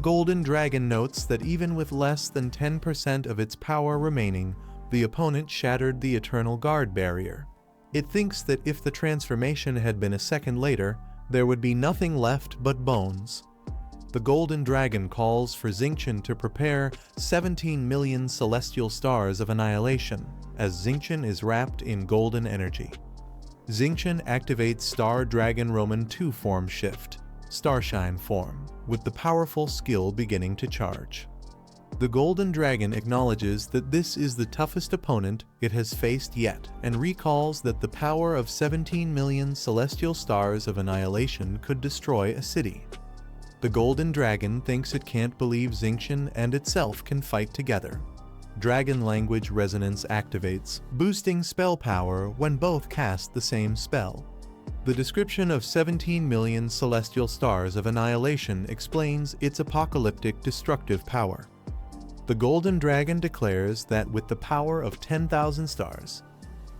Golden Dragon notes that even with less than 10% of its power remaining, the opponent shattered the Eternal Guard barrier. It thinks that if the transformation had been a second later, there would be nothing left but bones. The Golden Dragon calls for Xingqian to prepare 17 million celestial stars of annihilation, as Xingqian is wrapped in golden energy. Xingqian activates Star Dragon Roman 2 form shift, Starshine form, with the powerful skill beginning to charge. The Golden Dragon acknowledges that this is the toughest opponent it has faced yet, and recalls that the power of 17 million celestial stars of annihilation could destroy a city. The Golden Dragon thinks it can't believe Xingqian and itself can fight together. Dragon language resonance activates, boosting spell power when both cast the same spell. The description of 17 million celestial stars of annihilation explains its apocalyptic destructive power. The Golden Dragon declares that with the power of 10,000 stars,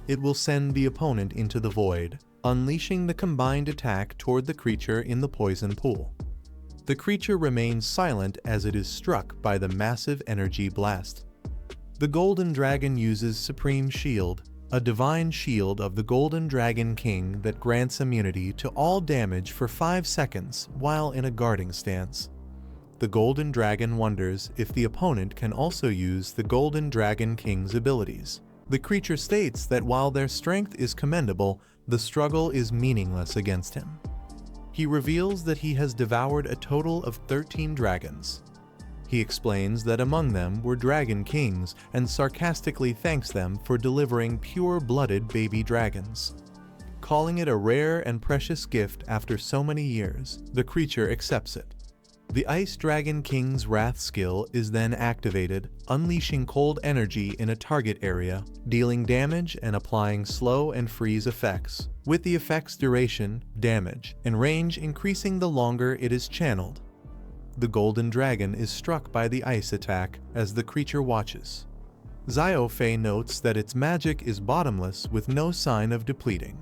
it will send the opponent into the void, unleashing the combined attack toward the creature in the poison pool. The creature remains silent as it is struck by the massive energy blast. The Golden Dragon uses Supreme Shield, a divine shield of the Golden Dragon King that grants immunity to all damage for 5 seconds while in a guarding stance. The Golden Dragon wonders if the opponent can also use the Golden Dragon King's abilities. The creature states that while their strength is commendable, the struggle is meaningless against him. He reveals that he has devoured a total of 13 dragons. He explains that among them were dragon kings and sarcastically thanks them for delivering pure-blooded baby dragons. Calling it a rare and precious gift after so many years, the creature accepts it. The Ice Dragon King's Wrath skill is then activated, unleashing cold energy in a target area, dealing damage and applying slow and freeze effects, with the effect's duration, damage, and range increasing the longer it is channeled. The Golden Dragon is struck by the ice attack as the creature watches. Xiaofei notes that its magic is bottomless with no sign of depleting.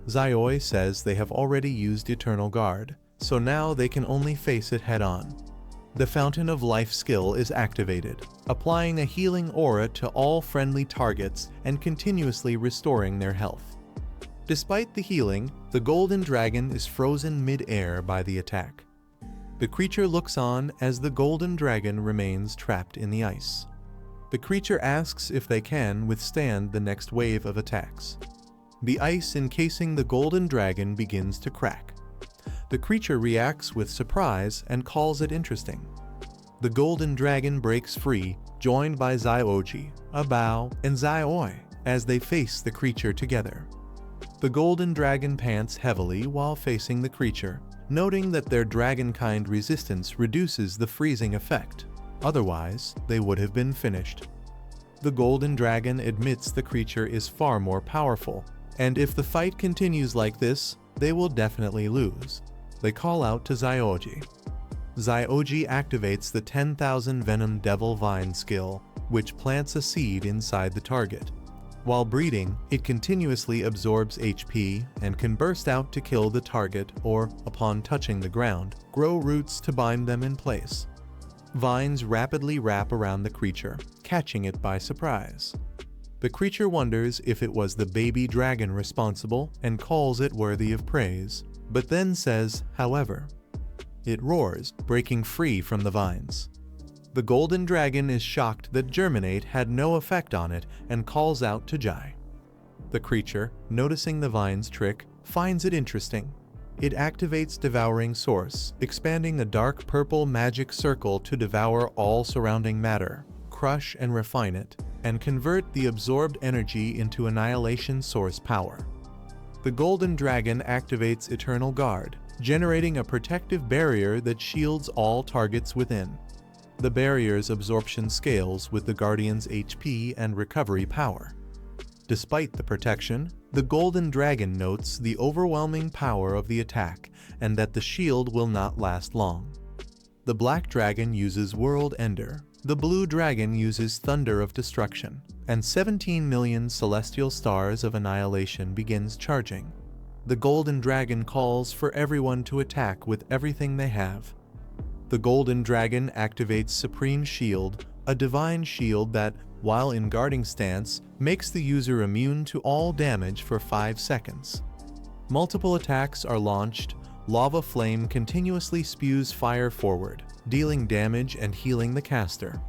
Xiaoi says they have already used Eternal Guard, so now they can only face it head-on. The Fountain of Life skill is activated, applying a healing aura to all friendly targets and continuously restoring their health. Despite the healing, the Golden Dragon is frozen mid-air by the attack. The creature looks on as the Golden Dragon remains trapped in the ice. The creature asks if they can withstand the next wave of attacks. The ice encasing the Golden Dragon begins to crack. The creature reacts with surprise and calls it interesting. The Golden Dragon breaks free, joined by Xiaoji, Abao, and Xiaoi, as they face the creature together. The Golden Dragon pants heavily while facing the creature, noting that their dragonkind resistance reduces the freezing effect. Otherwise, they would have been finished. The Golden Dragon admits the creature is far more powerful, and if the fight continues like this, they will definitely lose. They call out to Xiaoji. Xiaoji activates the 10,000 Venom Devil Vine skill, which plants a seed inside the target. While breeding, it continuously absorbs HP and can burst out to kill the target or, upon touching the ground, grow roots to bind them in place. Vines rapidly wrap around the creature, catching it by surprise. The creature wonders if it was the baby dragon responsible and calls it worthy of praise, but then says, however. It roars, breaking free from the vines. The Golden Dragon is shocked that Germinate had no effect on it and calls out to Jai. The creature, noticing the vine's trick, finds it interesting. It activates Devouring Source, expanding a dark purple magic circle to devour all surrounding matter, crush and refine it, and convert the absorbed energy into Annihilation Source power. The Golden Dragon activates Eternal Guard, generating a protective barrier that shields all targets within. The barrier's absorption scales with the Guardian's HP and recovery power. Despite the protection, the Golden Dragon notes the overwhelming power of the attack and that the shield will not last long. The Black Dragon uses World Ender, the Blue Dragon uses Thunder of Destruction, and 17 million celestial stars of annihilation begins charging. The Golden Dragon calls for everyone to attack with everything they have. The Golden Dragon activates Supreme Shield, a divine shield that, while in guarding stance, makes the user immune to all damage for 5 seconds. Multiple attacks are launched. Lava Flame continuously spews fire forward, dealing damage and healing the caster.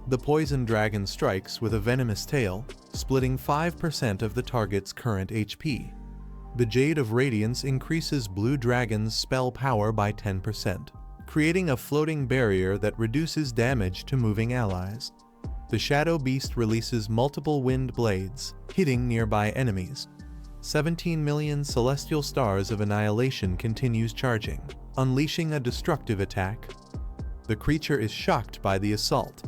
The Poison Dragon strikes with a venomous tail, splitting 5% of the target's current HP. The Jade of Radiance increases Blue Dragon's spell power by 10%, creating a floating barrier that reduces damage to moving allies. The Shadow Beast releases multiple wind blades, hitting nearby enemies. 17 million Celestial Stars of Annihilation continues charging, unleashing a destructive attack. The creature is shocked by the assault.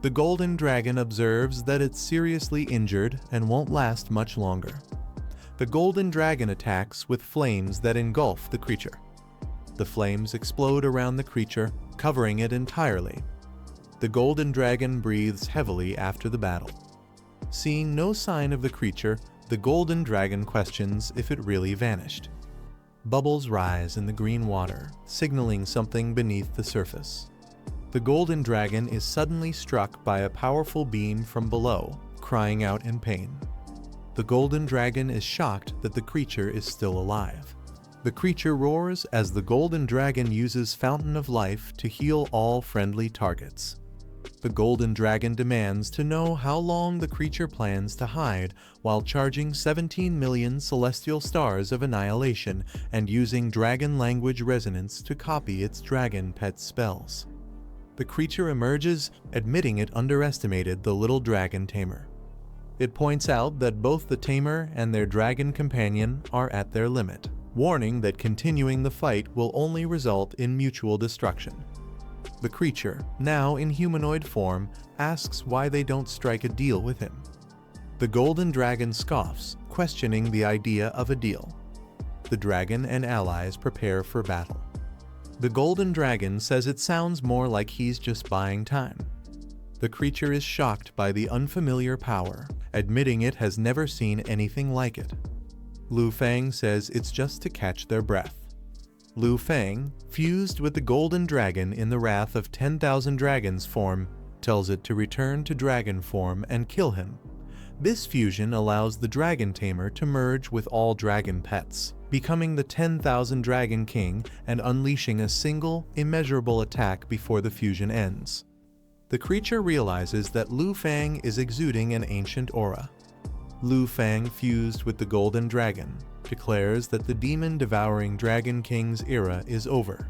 The Golden Dragon observes that it's seriously injured and won't last much longer. The Golden Dragon attacks with flames that engulf the creature. The flames explode around the creature, covering it entirely. The Golden Dragon breathes heavily after the battle. Seeing no sign of the creature, the Golden Dragon questions if it really vanished. Bubbles rise in the green water, signaling something beneath the surface. The Golden Dragon is suddenly struck by a powerful beam from below, crying out in pain. The Golden Dragon is shocked that the creature is still alive. The creature roars as the Golden Dragon uses Fountain of Life to heal all friendly targets. The Golden Dragon demands to know how long the creature plans to hide while charging 17 million Celestial Stars of Annihilation and using Dragon Language Resonance to copy its dragon pet spells. The creature emerges, admitting it underestimated the little dragon Tamer. It points out that both the Tamer and their dragon companion are at their limit, warning that continuing the fight will only result in mutual destruction. The creature, now in humanoid form, asks why they don't strike a deal with him. The Golden Dragon scoffs, questioning the idea of a deal. The dragon and allies prepare for battle. The Golden Dragon says it sounds more like he's just buying time. The creature is shocked by the unfamiliar power, admitting it has never seen anything like it. Lu Fang says it's just to catch their breath. Lu Fang, fused with the Golden Dragon in the Wrath of 10,000 Dragons form, tells it to return to dragon form and kill him. This fusion allows the Dragon Tamer to merge with all dragon pets, becoming the 10,000 Dragon King and unleashing a single, immeasurable attack before the fusion ends. The creature realizes that Lu Fang is exuding an ancient aura. Lu Fang, fused with the Golden Dragon, declares that the demon devouring Dragon King's era is over.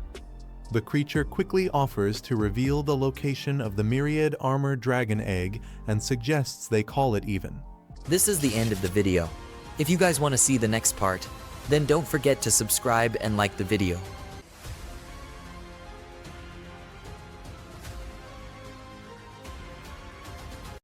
The creature quickly offers to reveal the location of the myriad armored dragon egg and suggests they call it even. This is the end of the video. If you guys want to see the next part, then don't forget to subscribe and like the video.